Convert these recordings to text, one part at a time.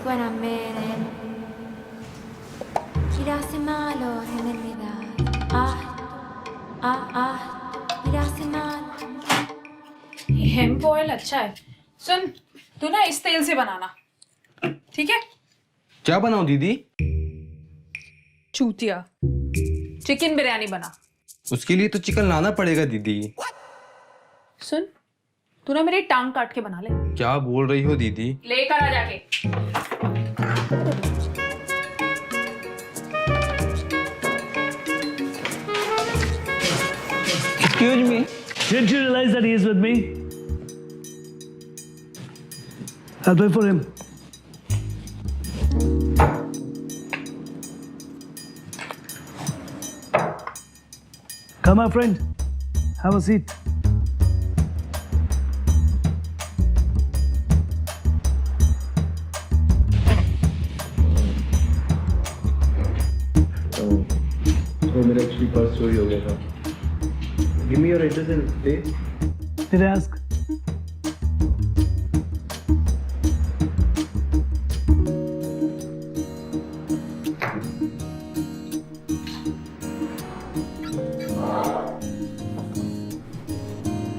recuerdan bene. Girarse malo en realidad. Girarse mal. Hemp oil अच्छा है। सुन, तू ना इस तेल से बनाना, ठीक है? क्या बनाऊं दीदी? चूतिया, चिकन बिरयानी बना। उसके लिए तो चिकन लाना पड़ेगा दीदी। सुन, तू ना मेरी टांग काट के बना ले। क्या बोल रही हो दीदी? लेकर आ जाके। Excuse me. Didn't you realize that he is with me? I'll wait for him. Come, my friend. Have a seat. वो मेरा एक्चुअली पर्स चोरी हो गया था। Give me your address and place. Did I ask?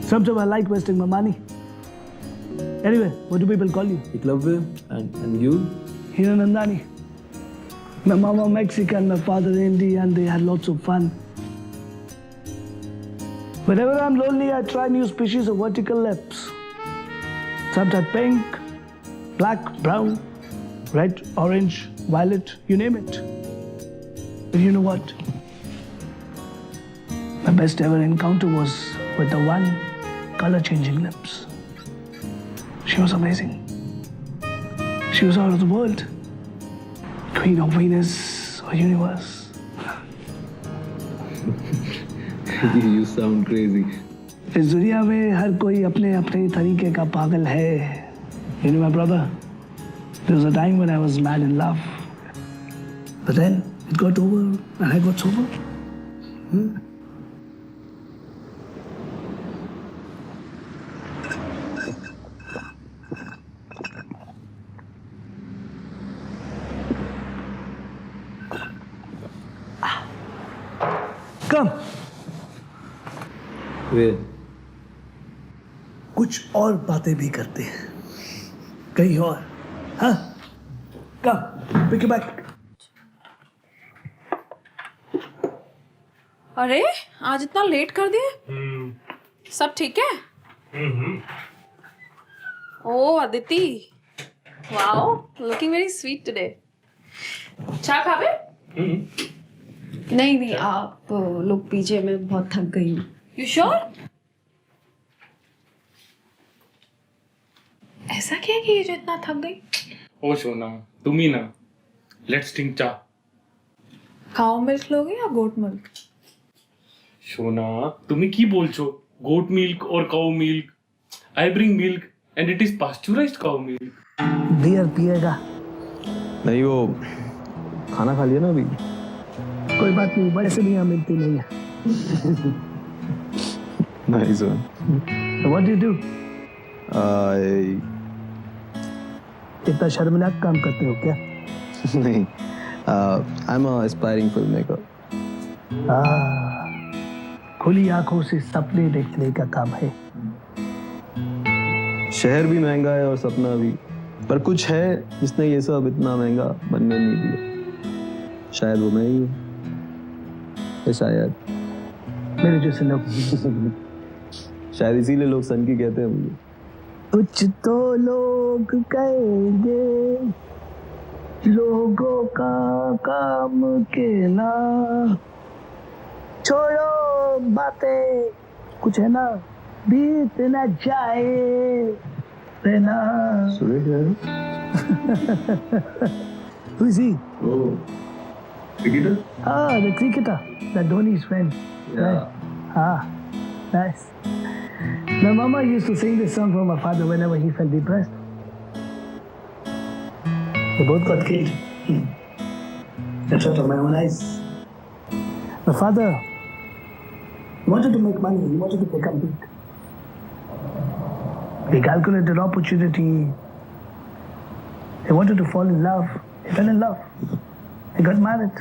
Sometimes I like wasting my money. Anyway, what do people call you? Eklavya and you? Hiranandani. My mama Mexican, my father Indian, and they had lots of fun. Whenever I'm lonely, I try new species of vertical lips. Sometimes pink, black, brown, red, orange, violet, you name it. But you know what? My best ever encounter was with the one color-changing lips. She was amazing. She was out of the world. Queen of Venus or universe. You sound crazy. इस दुनिया में हर कोई अपने अपने तरीके का पागल है. You know my brother? There was a time when I was mad in love. But then it got over and I got sober. Come. Where? कुछ और बातें भी करते हैं कहीं और. हाँ, कम पिक बैक. अरे, आज इतना लेट कर दिए? सब ठीक है? Oh Aditi, wow, looking very sweet today. चाय खावे? नहीं आप लोग पीछे, मैं बहुत थक गई हूँ. You sure? ऐसा क्या कि ये जो इतना थक गई? ओ सोना, तुम ही ना। लेट्स ड्रिंक चा। काउ मिल्क लोगे या गोट मिल्क? सोना, তুমি কি বলছো? goat milk or cow milk? I bring milk and it is pasteurized cow milk. Beer पिएगा? नहीं, वो खाना खा लिया ना अभी. कोई बात नहीं, बड़े से भी यहाँ मिलती नहीं है. Nice one. So what do you do? I इतना शर्मनाक काम करते हो क्या? नहीं. I'm a aspiring filmmaker. खुली आंखों से सपने देखने का काम है. शहर भी महंगा है और सपना भी, पर कुछ है जिसने ये सब इतना महंगा बनने नहीं दिया. शायद वो मैं ही हूँ. शायद मेरे जैसे लोग. शायद इसीलिए लोग सन की कहते हैं मुझे. कुछ तो लोग कहेंगे लोगों का काम के ना. छोड़ो बातें, कुछ है ना, बीत न जाए रहना. सुरेश है. Who is he? Oh, cricketer? The cricketer, the Dhoni's friend. Yeah. Nice. My mama used to sing this song for my father whenever he felt depressed. They both got killed. In front of my own eyes. My father wanted to make money. He wanted to become big. He calculated opportunity. He He wanted to fall in love. He fell in love. He got married.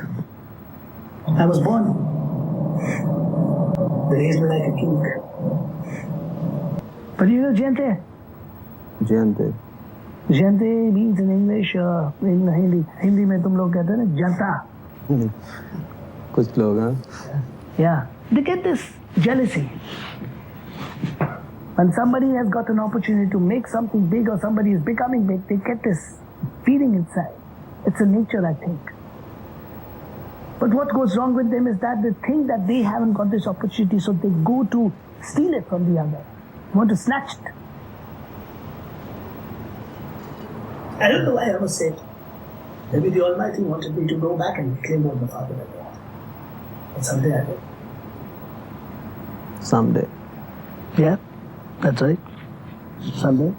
I was born. They raised me like a king. But you know Jayante? Jayante. Jayante means in English, in Hindi. Hindi में तुम लोग कहते हैं ना जनता. कुछ लोग हाँ. Yeah. They get this jealousy. When somebody has got an opportunity to make something big or somebody is becoming big, they get this feeling inside. It's a nature, I think. But what goes wrong with them is that they think that they haven't got this opportunity, so they go to steal it from the other. They want to snatch it. I don't know why I was said. Maybe the Almighty wanted me to go back and claim what the Father had done. But someday I will. Someday. Yeah, that's right. Someday.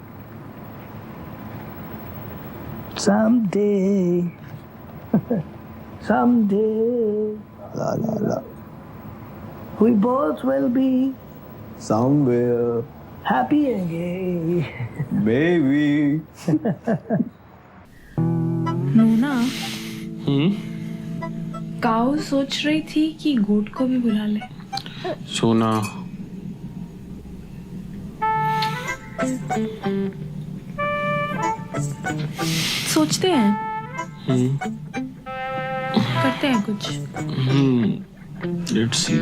Someday. Someday. La la la. We both will be Somewhere. happy and gay. Baby. नूना काऊ सोच रही थी कि गोट को भी बुला ले। सोना सोचते हैं करते हैं कुछ। Let's see.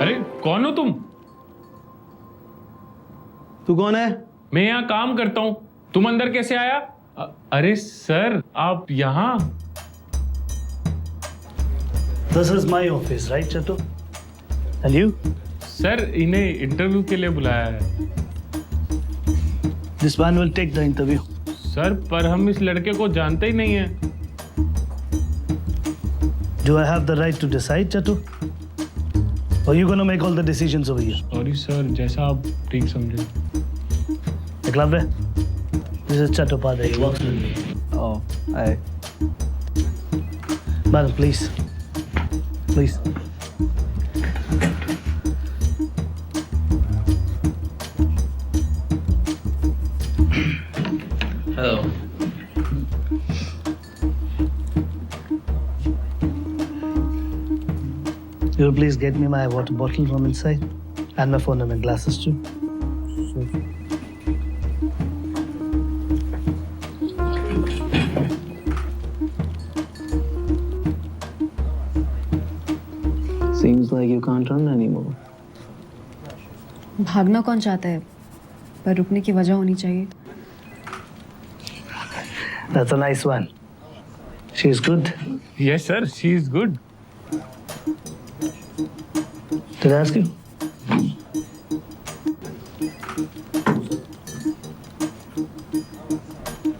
अरे कौन हो तुम? तू कौन है? मैं यहाँ काम करता हूँ. तुम अंदर कैसे आया? अरे सर आप यहाँ? This is my office, right, Chatu? And you? Sir इन्हें इंटरव्यू के लिए बुलाया है. This man will take the interview. Sir पर हम इस लड़के को जानते ही नहीं हैं. Do I have the right to decide, Chatu? Or are you going to make all the decisions over here? Sorry sir जैसा आप ठीक समझे. Eklavya, this is Chattopadhyay. He works with me. Oh, hi. Madam, please. Please. Hello. You will please get me my water bottle from inside and my phone and my glasses too. Seems like you can't run anymore. भागना कौन चाहता है, पर रुकने की वजह होनी चाहिए. That's a nice one. She's good. Yes sir she is good. Did I ask you?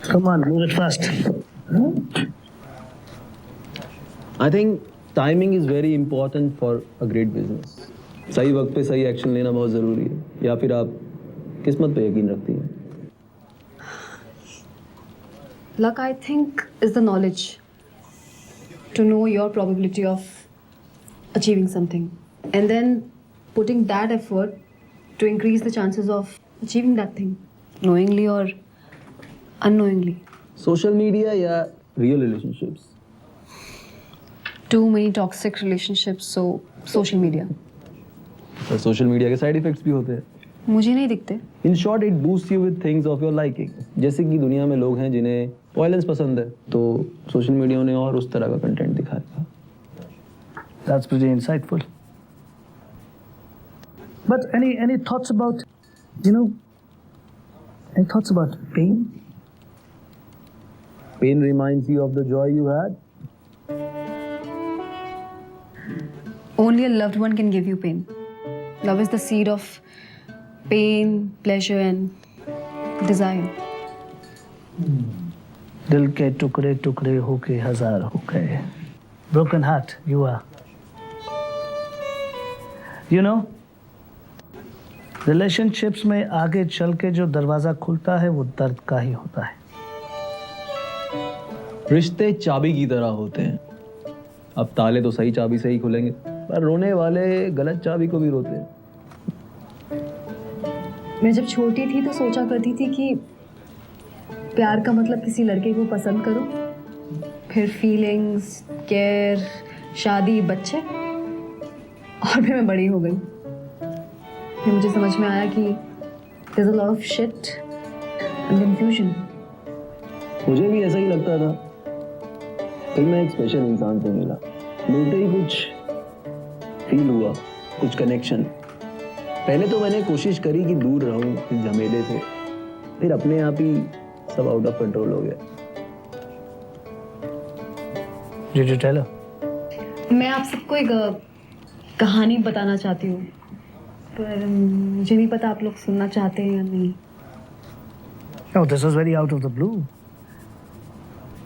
Come on, move it fast. I think timing is very important for a great business. सही वक्त पे सही एक्शन लेना बहुत ज़रूरी है. या फिर आप किस्मत पे यकीन रखती हैं? Luck, I think, is the knowledge. to know your probability of achieving something, and then putting that effort to increase the chances of achieving that thing, knowingly or unknowingly. Social media या real relationships? Too many toxic relationships, so social media. पर social media के side effects भी होते हैं. मुझे नहीं दिखते. In short it boost you with things of your liking. जैसे कि दुनिया में लोग हैं जिन्हें वायलेंस पसंद है, तो सोशल मीडिया ने और उस तरह का कंटेंट दिखाया. That's pretty insightful. But any thoughts about, any thoughts about pain? Pain reminds you of the joy you had. Only a loved one can give you pain. Love is the seed of pain, pleasure, and desire. दिल के टुकड़े टुकड़े होके हजार हो गए. Broken heart, you are. Relationships में आगे चल के जो दरवाजा खुलता है वो दर्द का ही होता है. रिश्ते चाबी की तरह होते हैं. अब ताले तो सही चाबी से ही खुलेंगे, पर रोने वाले गलत चाबी को भी रोते हैं. मैं जब छोटी थी तो सोचा करती थी कि प्यार का मतलब किसी लड़के को पसंद करो, फिर फीलिंग्स, केयर, शादी, बच्चे, और फिर मैं बड़ी हो गई. फिर मुझे समझ में आया कि there's a lot of shit and confusion. मुझे भी ऐसा ही लगता था. फिर मैं एक स्पेशल इंसान से मिला. मिलते ही कुछ फील हुआ, कुछ कनेक्शन. पहले तो मैंने कोशिश करी कि दूर रहूं इस झमेले से, फिर अपने आप ही सब आउट ऑफ कंट्रोल हो गया. Did you tell her? मैं आप सबको एक कहानी बताना चाहती हूँ, पर मुझे नहीं पता आप लोग सुनना चाहते हैं या नहीं. No, this was very out of the blue.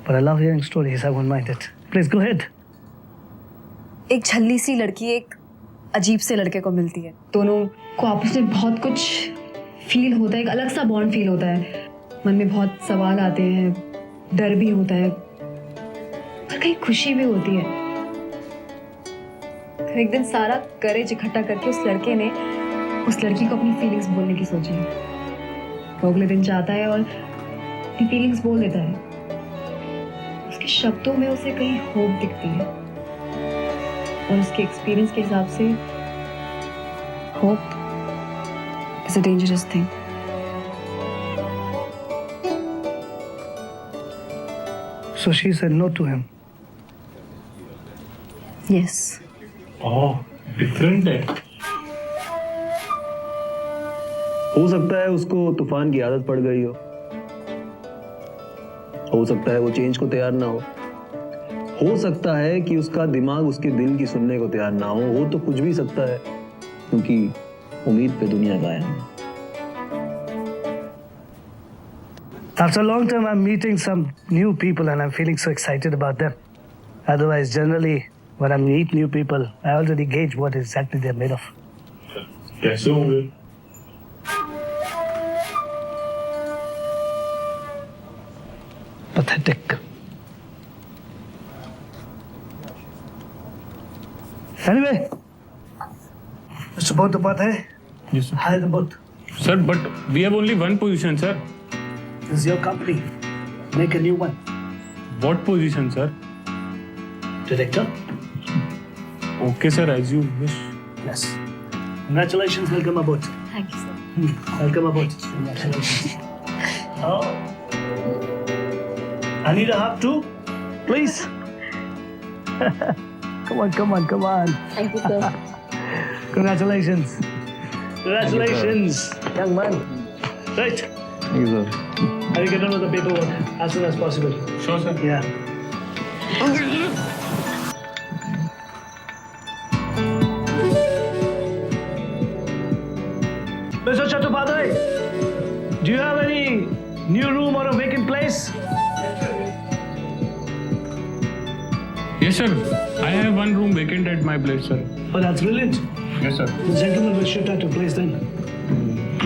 But I love hearing stories. I won't mind it. Please go ahead. एक छल्ली सी लड़की एक अजीब से लड़के को मिलती है. दोनों को आपस में बहुत कुछ फील होता है, एक अलग सा बॉन्ड फील होता है. मन में बहुत सवाल आते हैं, डर भी होता है, और कहीं खुशी भी होती है. फिर एक दिन सारा करेज इकट्ठा करके उस लड़के ने उस लड़की को अपनी फीलिंग्स बोलने की सोची. वो अगले दिन जाता है और अपनी फीलिंग्स बोल देता है. उसके शब्दों में उसे कहीं होप दिखती है, और उसके एक्सपीरियंस के हिसाब से hope is a dangerous thing. So she said no to him. Yes. Oh, different है. हो सकता है उसको तूफान की आदत पड़ गई हो सकता है वो चेंज को तैयार ना हो सकता है कि उसका दिमाग उसके दिल की सुनने को तैयार ना हो तो कुछ भी सकता है, क्योंकि उम्मीद पे दुनिया कायम है. After a long time, I'm meeting some new people and I'm feeling so excited about them. Otherwise, generally, when I meet new people, I already gauge what exactly they're made of. कैसे होंगे? Pathetic. Anyway, Mr. Bodhapathay, Yes, sir. hire the boat. Sir, but we have only one position, sir. This is your company. Make a new one. What position, sir? Director? Okay, sir, as you wish. Yes. Congratulations, welcome aboard. Thank you sir. Welcome aboard. Congratulations. Oh. I need a hug too, please. Come on, come on, come on. Thank you sir. Congratulations. Congratulations, young man. Right. Thank you, sir. I will get on with the paperwork as soon as possible. Sure, sir. Yeah. Mr. Chattopadhyay, do you have any new room or a vacant place? Yes, sir. I have one room vacant at my place, sir. Oh, that's brilliant. Yes, sir. The gentleman will shift at your place then.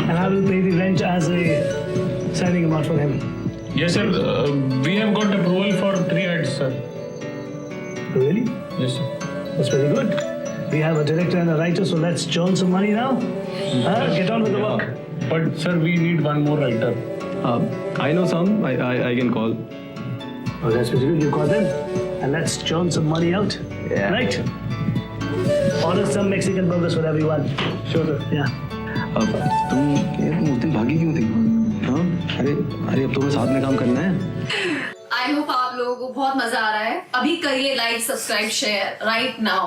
And I will pay the rent as a signing amount for him. Yes, sir. We have got approval for 3 heads, sir. Really? Yes, sir. That's very good. We have a director and a writer, so let's churn some money now. Get on with the work. But sir, we need one more writer. I know some. I can call. Oh, that's pretty good. You call them, and let's churn some money out. Yeah. Right? Order some Mexican burgers for everyone. Sure, sir. Yeah. तुम उस दिन भागी क्यों थी? हाँ? अरे अब तुम्हें साथ में काम करना है। आई होप आप लोगों को बहुत मजा आ रहा है। अभी करिए like subscribe share right now.